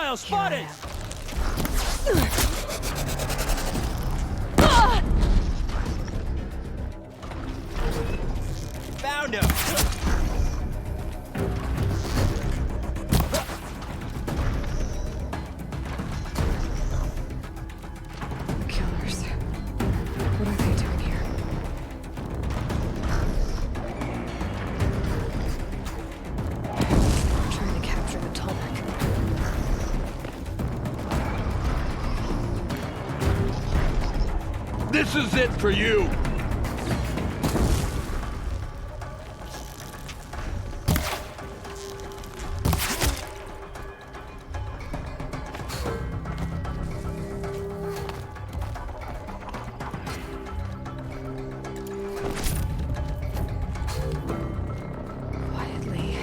Hostile spotted! Found him! Killers. What are they doing here? I'm trying to capture the Tolmec. This is it for you! Quietly.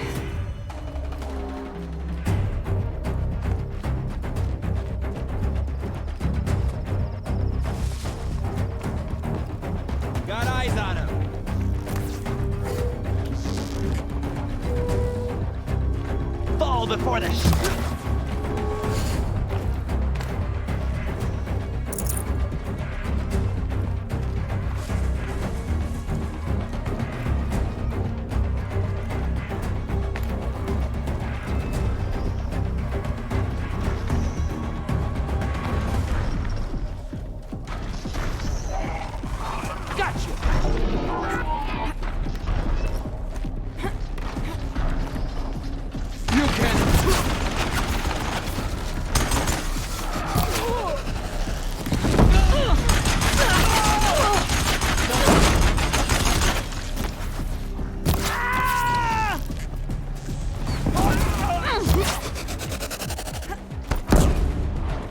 Got eyes on him! Fall before the Gotcha! You can...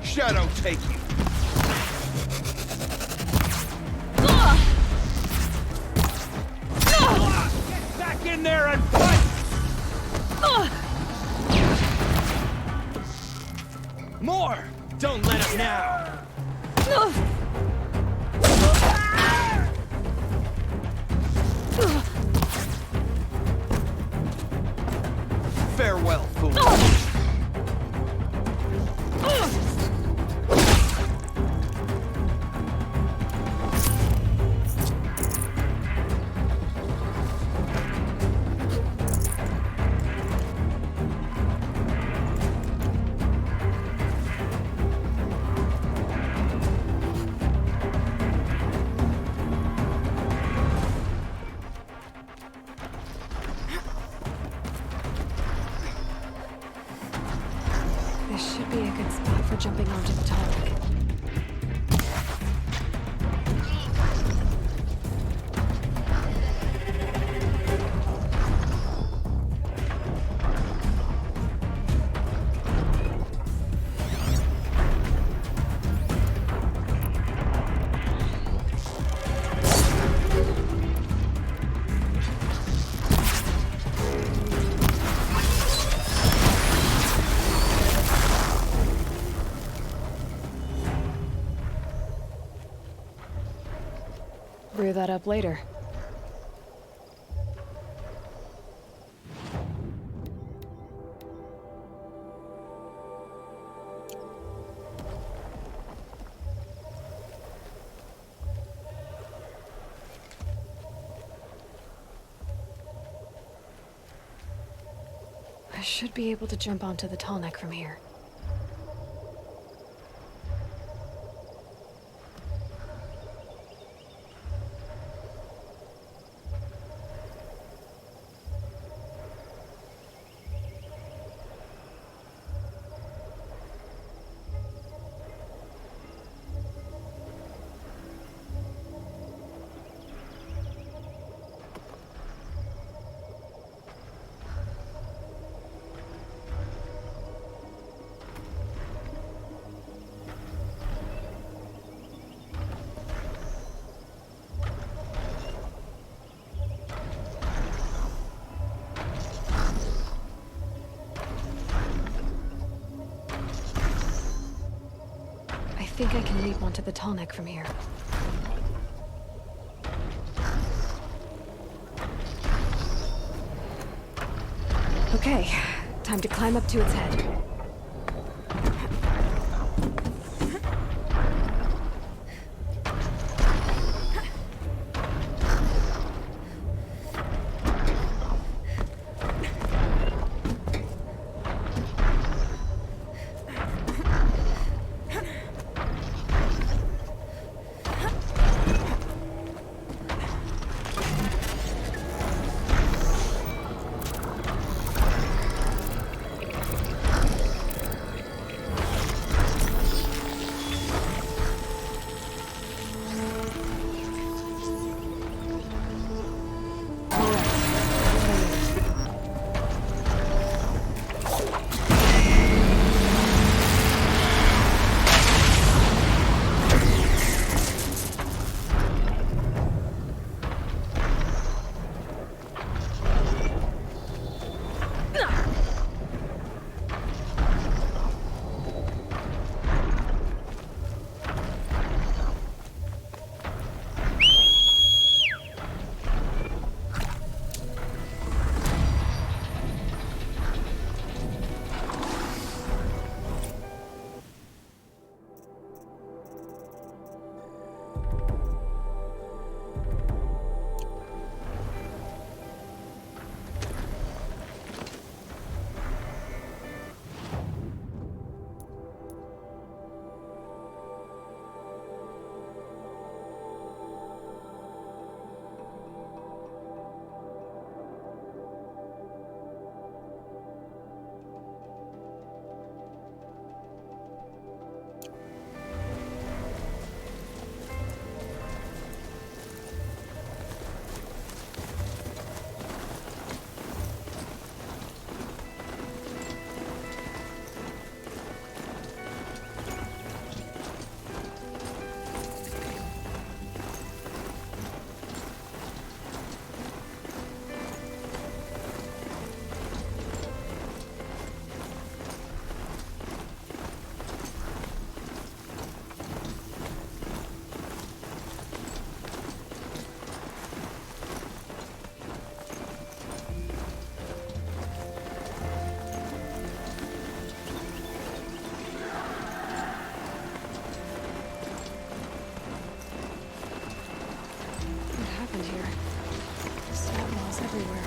Shadow take you! Get back in there and fight! More! Don't let up now! Farewell, fool! This should be a good spot for jumping onto the Tolmec. Brew that up later. I should be able to jump onto the Tolmec from here. I think I can leap onto the Tolmec from here. Okay, time to climb up to its head. everywhere.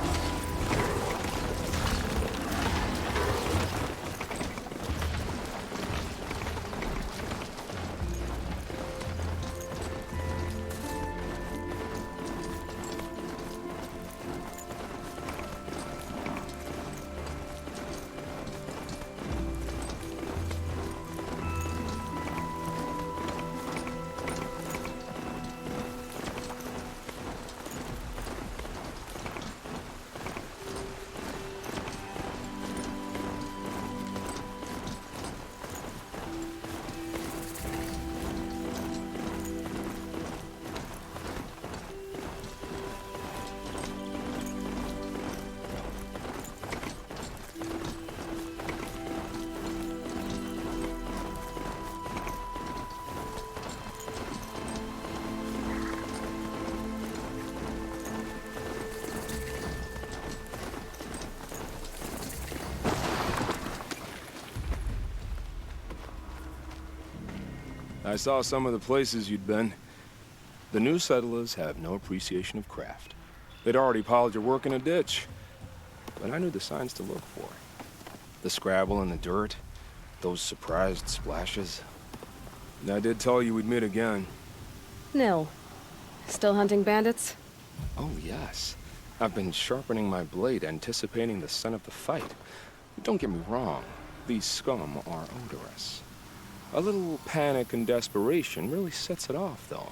I saw some of the places you'd been. The new settlers have no appreciation of craft. They'd already piled your work in a ditch. But I knew the signs to look for. The scrabble in the dirt, those surprised splashes. And I did tell you we'd meet again. Nil. Still hunting bandits? Oh, yes. I've been sharpening my blade, anticipating the scent of the fight. Don't get me wrong. These scum are odorous. A little panic and desperation really sets it off, though.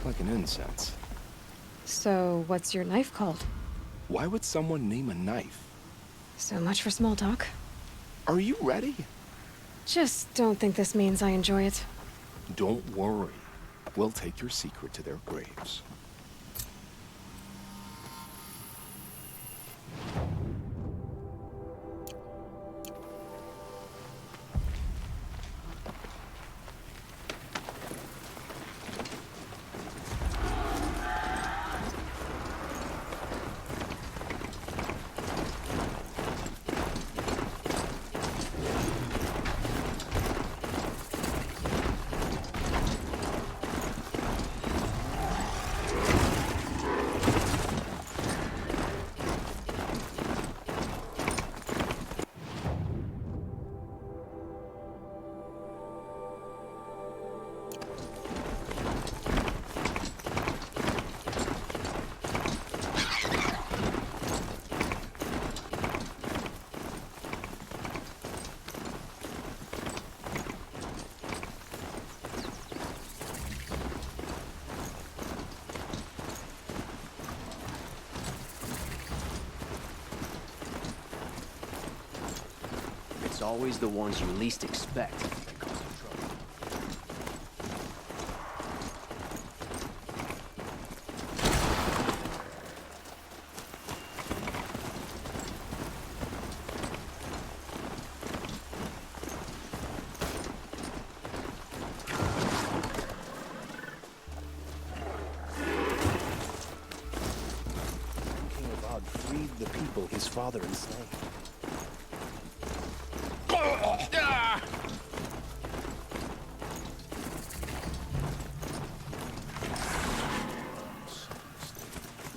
Like an incense. So, what's your knife called? Why would someone name a knife? So much for small talk. Are you ready? Just don't think this means I enjoy it. Don't worry. We'll take your secret to their graves. It's always the ones you least expect that cause you trouble. King of Og freed the people his father enslaved.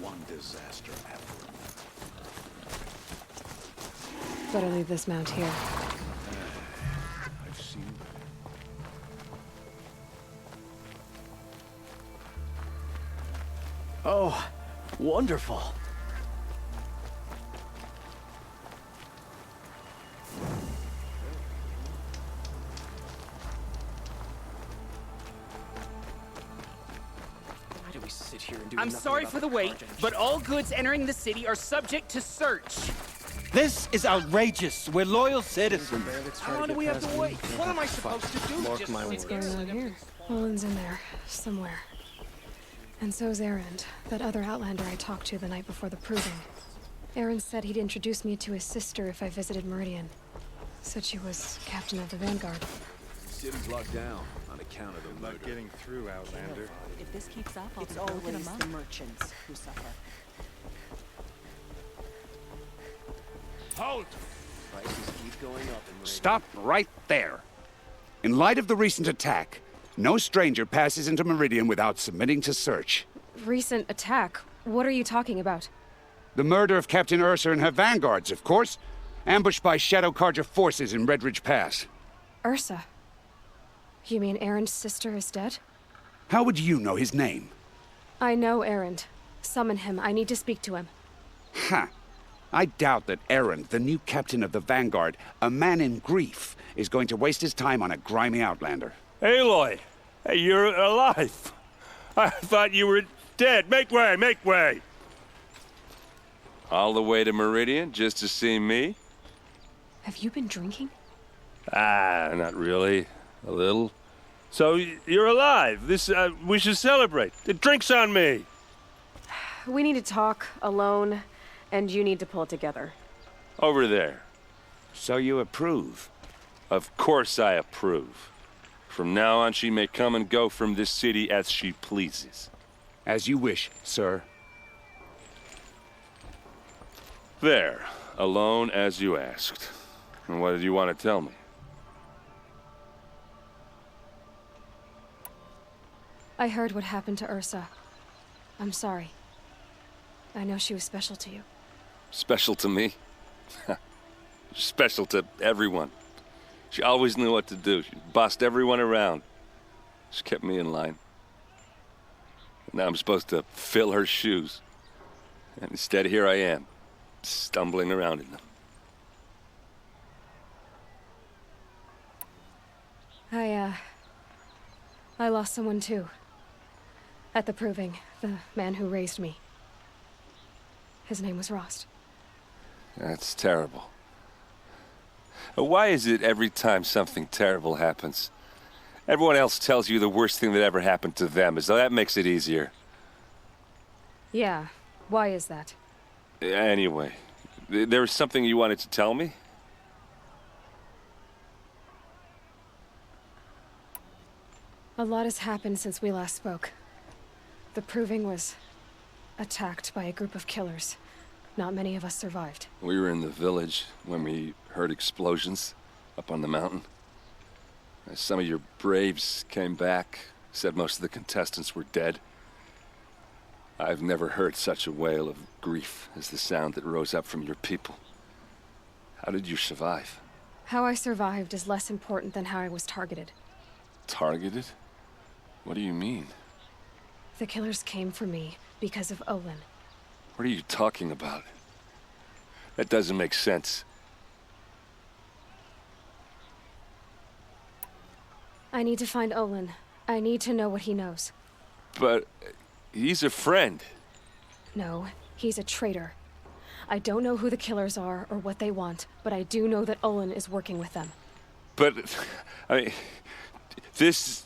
One disaster after another. Better leave this mount here. I've seen. Oh, wonderful. Why do we sit here and do I'm nothing sorry about for the wait, carnage? but all goods entering the city are subject to search. This is outrageous. We're loyal citizens. How long do we have to wait? What am I supposed to do? Mark Just my sit What's here? going on here? Olin's in there, somewhere. And so's Aaron, that other Outlander I talked to the night before the proving. Aaron said he'd introduce me to his sister if I visited Meridian. Said she was captain of the Vanguard. City's locked down on account of the murder. Not getting through, Outlander. If this keeps up, I'll It's be broken always among. the merchants who suffer. Halt! Prices keep going up in Meridian. Stop right there. In light of the recent attack, no stranger passes into Meridian without submitting to search. Recent attack? What are you talking about? The murder of Captain Ursa and her vanguards, of course. Ambushed by Shadow Carja forces in Red Ridge Pass. Ursa? You mean Aaron's sister is dead? How would you know his name? I know Aaron. Summon him. I need to speak to him. Ha! I doubt that Aaron, the new captain of the Vanguard, a man in grief, is going to waste his time on a grimy outlander. Aloy! Hey, you're alive! I thought you were dead. Make way, make way! All the way to Meridian just to see me? Have you been drinking? Ah, not really. A little. So, you're alive. We should celebrate. The drink's on me. We need to talk, alone, and you need to pull it together. Over there. So you approve? Of course I approve. From now on, she may come and go from this city as she pleases. As you wish, sir. There. Alone as you asked. And what did you want to tell me? I heard what happened to Ursa. I'm sorry. I know she was special to you. Special to me? Special to everyone. She always knew what to do. She bossed everyone around. She kept me in line. Now I'm supposed to fill her shoes. And instead, here I am, stumbling around in them. I lost someone too. At the Proving, the man who raised me. His name was Rost. That's terrible. Why is it every time something terrible happens, everyone else tells you the worst thing that ever happened to them, as though that makes it easier? Yeah, why is that? Anyway, there was something you wanted to tell me? A lot has happened since we last spoke. The Proving was attacked by a group of killers. Not many of us survived. We were in the village when we heard explosions up on the mountain. Some of your braves came back, said most of the contestants were dead. I've never heard such a wail of grief as the sound that rose up from your people. How did you survive? How I survived is less important than how I was targeted. Targeted? What do you mean? The killers came for me because of Olin. What are you talking about? That doesn't make sense. I need to find Olin. I need to know what he knows. But he's a friend. No, he's a traitor. I don't know who the killers are or what they want, but I do know that Olin is working with them. But, I mean, this...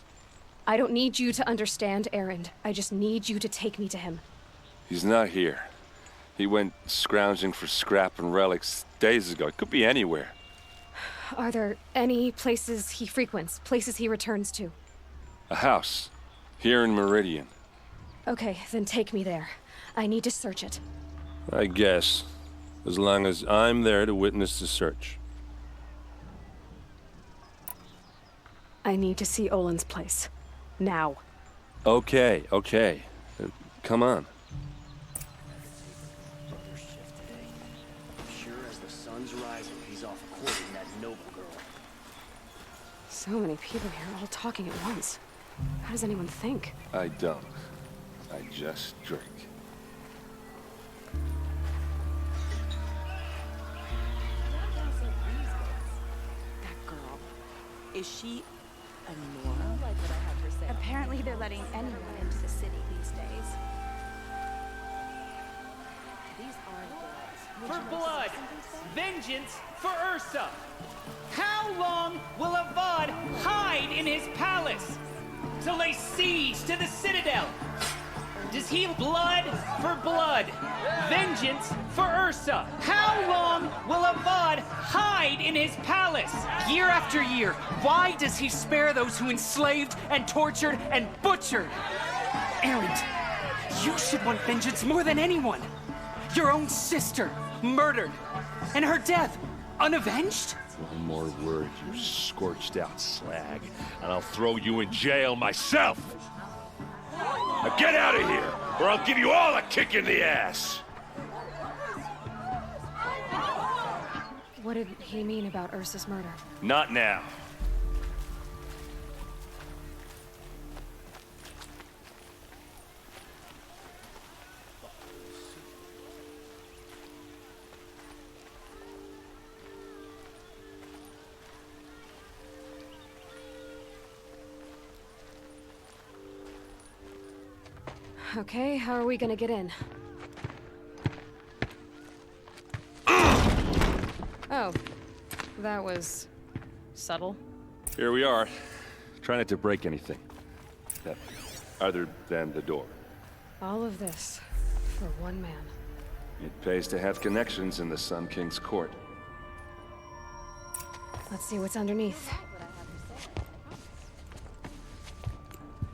I don't need you to understand, Aaron. I just need you to take me to him. He's not here. He went scrounging for scrap and relics days ago. It could be anywhere. Are there any places he frequents, places he returns to? A house. Here in Meridian. Okay, then take me there. I need to search it. I guess. As long as I'm there to witness the search. I need to see Olin's place. Now. Okay, okay. Come on. Another shift today. Sure as the sun's rising, he's off courting that noble girl. So many people here, all talking at once. How does anyone think? I don't. I just drink. That girl. Is she a Nora? Like what I have for sale. Apparently they're letting anyone into the city these days. These aren't girls. For blood! Vengeance for Ursa! How long will Avad hide in his palace? To lay siege to the citadel? Does he blood for blood? Vengeance for Ursa. How long will Avad hide in his palace? Year after year, why does he spare those who enslaved and tortured and butchered? Erend, you should want vengeance more than anyone. Your own sister, murdered, and her death, unavenged? One more word, you scorched out slag, and I'll throw you in jail myself! Now get out of here, or I'll give you all a kick in the ass! What did he mean about Ursa's murder? Not now. Okay, how are we gonna get in? Oh, that was subtle. Here we are. Try not to break anything. That, other than the door. All of this for one man. It pays to have connections in the Sun King's court. Let's see what's underneath.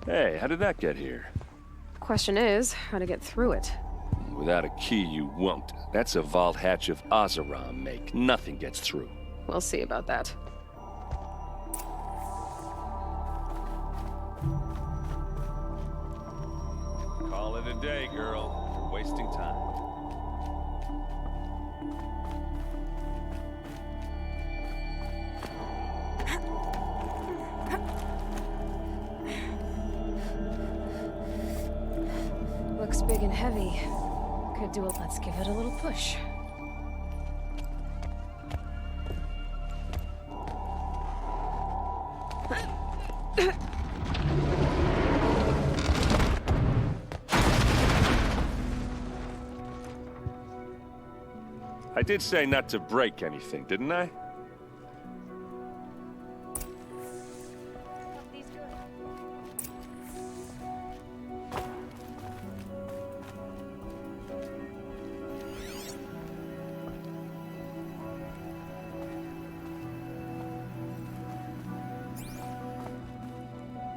Hey, how did that get here? Question is, how to get through it. Without a key, you won't. That's a vault hatch of Oseram make. Nothing gets through. We'll see about that. Call it a day, girl. You're wasting time. Looks big and heavy. Could do it. Let's give it a little push. I did say not to break anything, didn't I?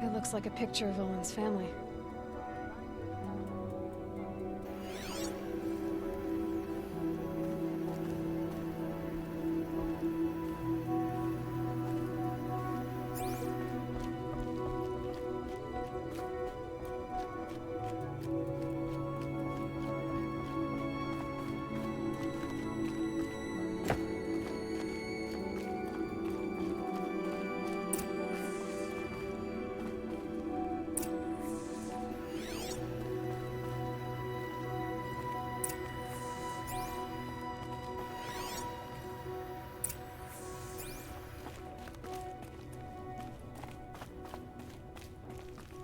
It looks like a picture of Olin's family.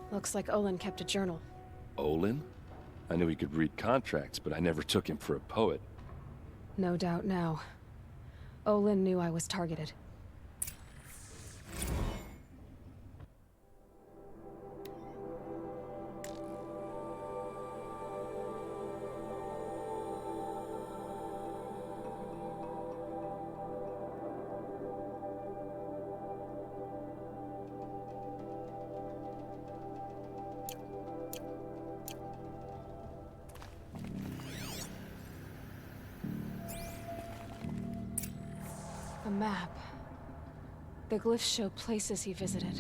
Looks like Olin kept a journal. Olin? I knew he could read contracts, but I never took him for a poet. No doubt now. Olin knew I was targeted. A map. The glyphs show places he visited.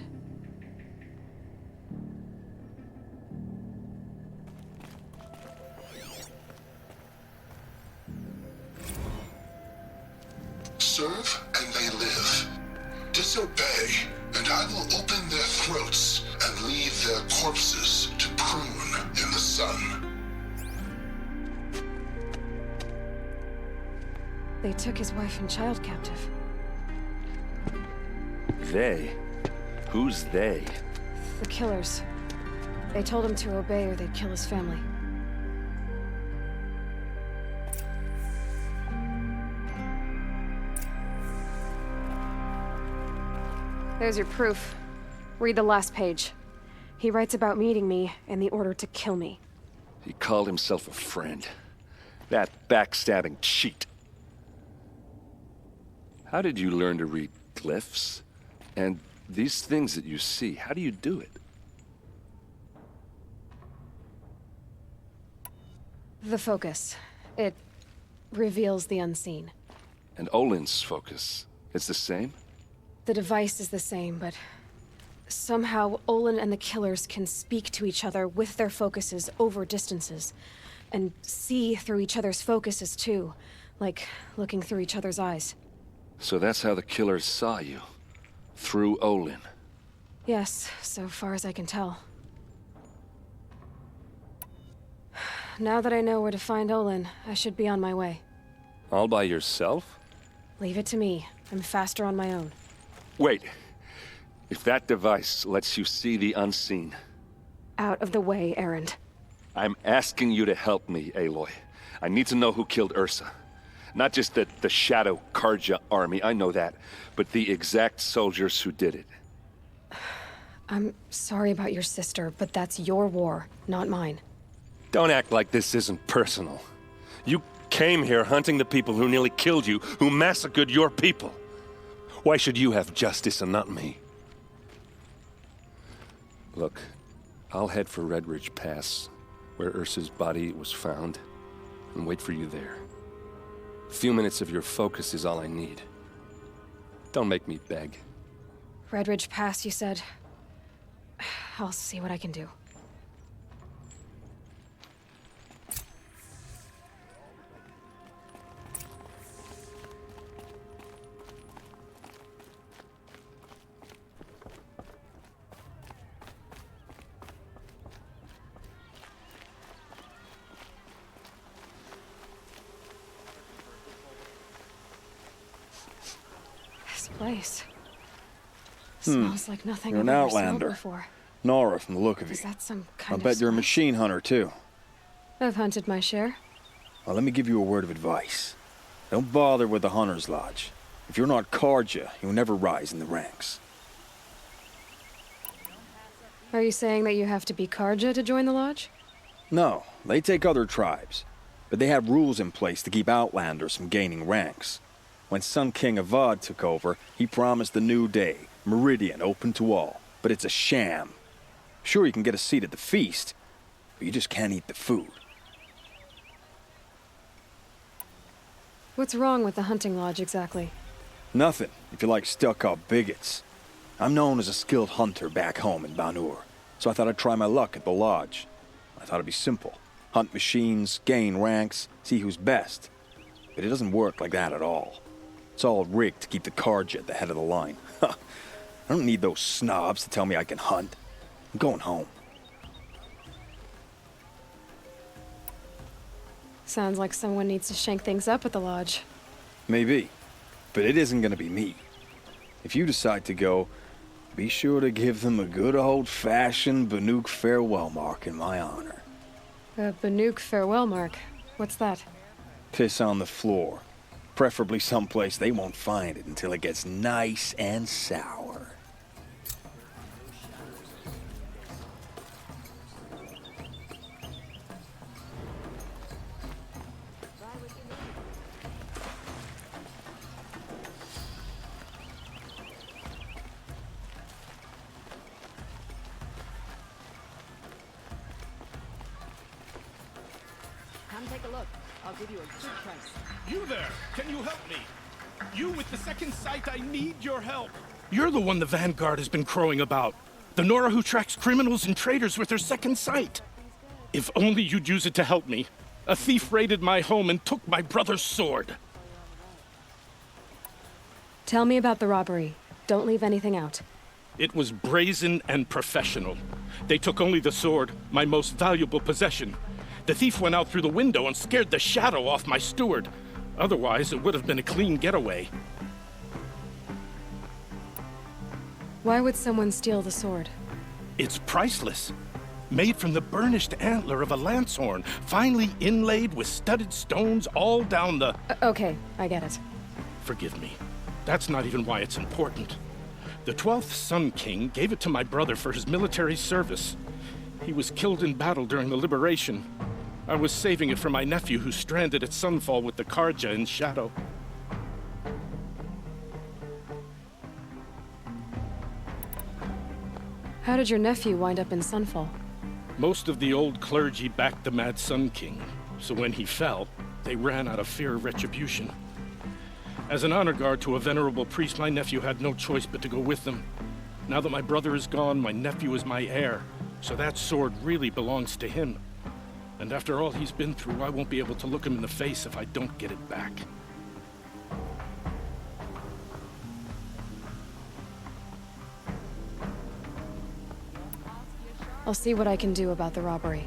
Serve and they live. Disobey, and I will open their throats and leave their corpses to prune in the sun. They took his wife and child captive. They? Who's they? The killers. They told him to obey or they'd kill his family. There's your proof. Read the last page. He writes about meeting me and the order to kill me. He called himself a friend. That backstabbing cheat. How did you learn to read glyphs? And these things that you see, how do you do it? The focus. It reveals the unseen. And Olin's focus, it's the same? The device is the same, but somehow Olin and the killers can speak to each other with their focuses over distances. And see through each other's focuses, too. Like looking through each other's eyes. So that's how the killers saw you. Through Olin. Yes, so far as I can tell. Now that I know where to find Olin, I should be on my way. All by yourself? Leave it to me. I'm faster on my own. Wait. If that device lets you see the unseen... Out of the way, Erend. I'm asking you to help me, Aloy. I need to know who killed Ursa. Not just the Shadow Karja army, I know that, but the exact soldiers who did it. I'm sorry about your sister, but that's your war, not mine. Don't act like this isn't personal. You came here hunting the people who nearly killed you, who massacred your people. Why should you have justice and not me? Look, I'll head for Red Ridge Pass, where Ursa's body was found, and wait for you there. A few minutes of your focus is all I need. Don't make me beg. Red Ridge Pass, you said? I'll see what I can do. Place. Smells like nothing You're I've an ever smelled outlander. before. Nora, from the look of you. Is that some I kind of bet you're a spy? machine hunter, too. I've hunted my share. Well, let me give you a word of advice. Don't bother with the Hunter's Lodge. If you're not Karja, you'll never rise in the ranks. Are you saying that you have to be Karja to join the lodge? No, they take other tribes. But they have rules in place to keep outlanders from gaining ranks. When Sun King Avad took over, he promised the new day, Meridian open to all. But it's a sham. Sure, you can get a seat at the feast, but you just can't eat the food. What's wrong with the hunting lodge exactly? Nothing, if you like stuck-up bigots. I'm known as a skilled hunter back home in Banur, so I thought I'd try my luck at the lodge. I thought it'd be simple. Hunt machines, gain ranks, see who's best. But it doesn't work like that at all. It's all rigged to keep the Karja at the head of the line. I don't need those snobs to tell me I can hunt. I'm going home. Sounds like someone needs to shank things up at the lodge. Maybe. But it isn't gonna be me. If you decide to go, be sure to give them a good old-fashioned Banuk farewell mark in my honor. A Banuk farewell mark. What's that? Piss on the floor. Preferably someplace they won't find it until it gets nice and sour. Come take a look. I'll give you a good price. You there! Can you help me? You with the second sight, I need your help. You're the one the Vanguard has been crowing about. The Nora who tracks criminals and traitors with her second sight. If only you'd use it to help me. A thief raided my home and took my brother's sword. Tell me about the robbery. Don't leave anything out. It was brazen and professional. They took only the sword, my most valuable possession. The thief went out through the window and scared the shadow off my steward. Otherwise, it would have been a clean getaway. Why would someone steal the sword? It's priceless. Made from the burnished antler of a lancehorn, finely inlaid with studded stones all down the... Okay, I get it. Forgive me. That's not even why it's important. The 12th Sun King gave it to my brother for his military service. He was killed in battle during the liberation. I was saving it for my nephew who's stranded at Sunfall with the Karja in Shadow. How did your nephew wind up in Sunfall? Most of the old clergy backed the Mad Sun King, so when he fell, they ran out of fear of retribution. As an honor guard to a venerable priest, my nephew had no choice but to go with them. Now that my brother is gone, my nephew is my heir, so that sword really belongs to him. And after all he's been through, I won't be able to look him in the face if I don't get it back. I'll see what I can do about the robbery.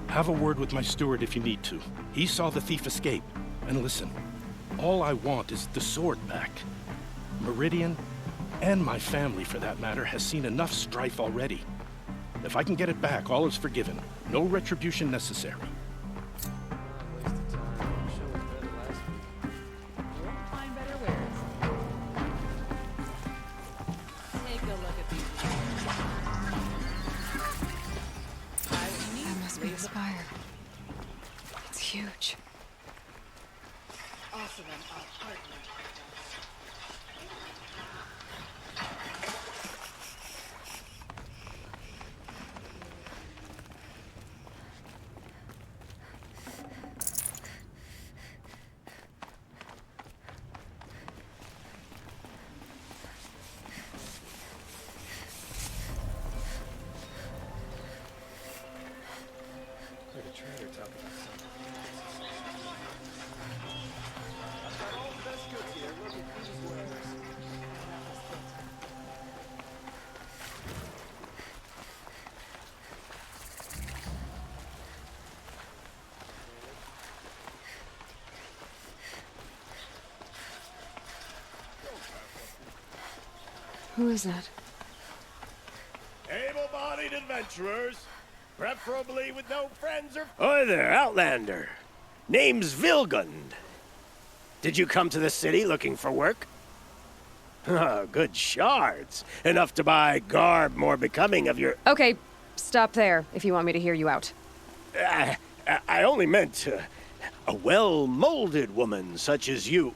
Have a word with my steward if you need to. He saw the thief escape. And listen, all I want is the sword back. Meridian, and my family for that matter, has seen enough strife already. If I can get it back, all is forgiven. No retribution necessary. That must be the spire. It's huge. Who is that? Able-bodied adventurers, preferably with no friends or... Hi there, Outlander. Name's Vilgund. Did you come to the city looking for work? Good shards. Enough to buy garb more becoming of your... Okay, stop there if you want me to hear you out. I only meant a well-molded woman such as you.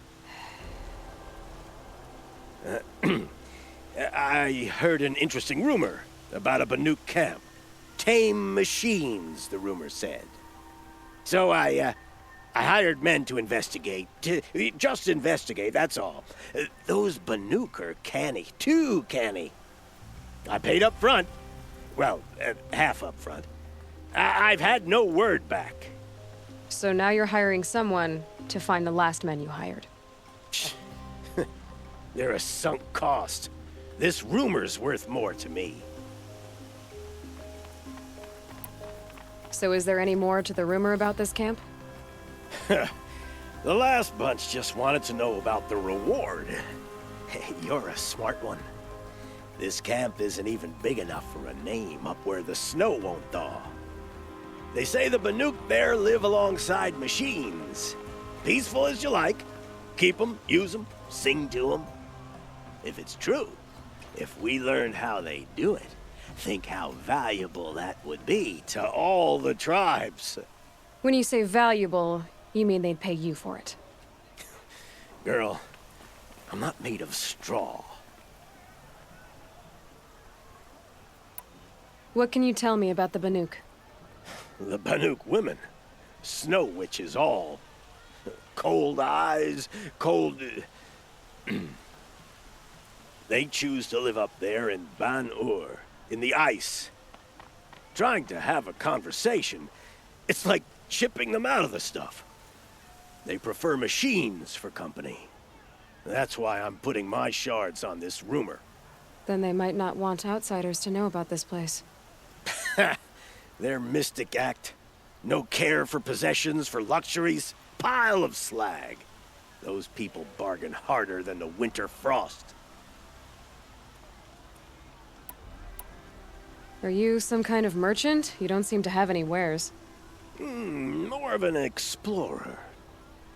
I heard an interesting rumor about a Banuk camp. Tame machines, the rumor said. So I hired men to investigate. Just investigate, that's all. Those Banuk are canny, too canny. I paid up front. Well, half up front. I've had no word back. So now you're hiring someone to find the last men you hired. They're a sunk cost. This rumor's worth more to me. So is there any more to the rumor about this camp? The last bunch just wanted to know about the reward. You're a smart one. This camp isn't even big enough for a name up where the snow won't thaw. They say the Banuk there live alongside machines. Peaceful as you like. Keep them, use them, sing to them. If it's true, if we learned how they do it, think how valuable that would be to all the tribes. When you say valuable, you mean they'd pay you for it. Girl, I'm not made of straw. What can you tell me about the Banuk? The Banuk women. Snow witches all. Cold eyes, cold... They choose to live up there in Ban-Ur, in the ice. Trying to have a conversation, it's like chipping them out of the stuff. They prefer machines for company. That's why I'm putting my shards on this rumor. Then they might not want outsiders to know about this place. Their mystic act. No care for possessions, for luxuries. Pile of slag. Those people bargain harder than the winter frost. Are you some kind of merchant? You don't seem to have any wares. More of an explorer.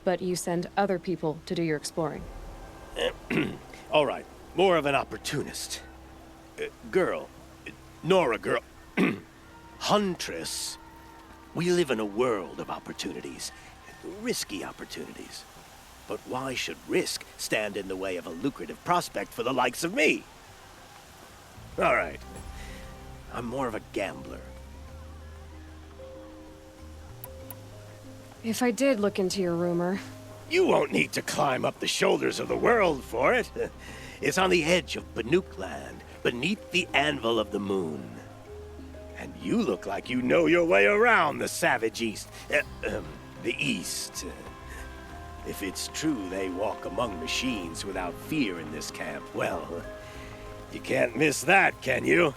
But you send other people to do your exploring. All right, more of an opportunist. Girl. Nora girl. Huntress. We live in a world of opportunities. Risky opportunities. But why should risk stand in the way of a lucrative prospect for the likes of me? All right. I'm more of a gambler. If I did look into your rumor... You won't need to climb up the shoulders of the world for it. It's on the edge of Banuk land, beneath the anvil of the moon. And you look like you know your way around the savage east. The east. If it's true they walk among machines without fear in this camp, well, you can't miss that, can you?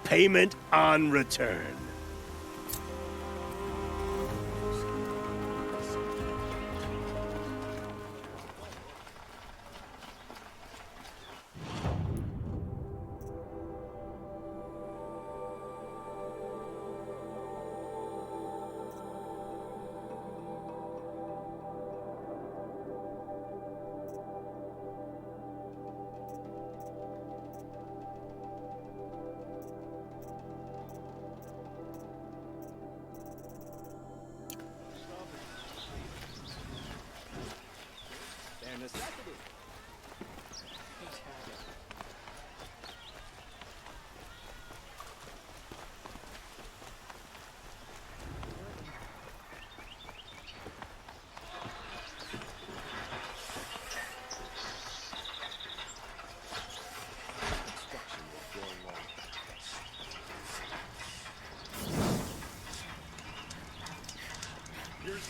Payment on return.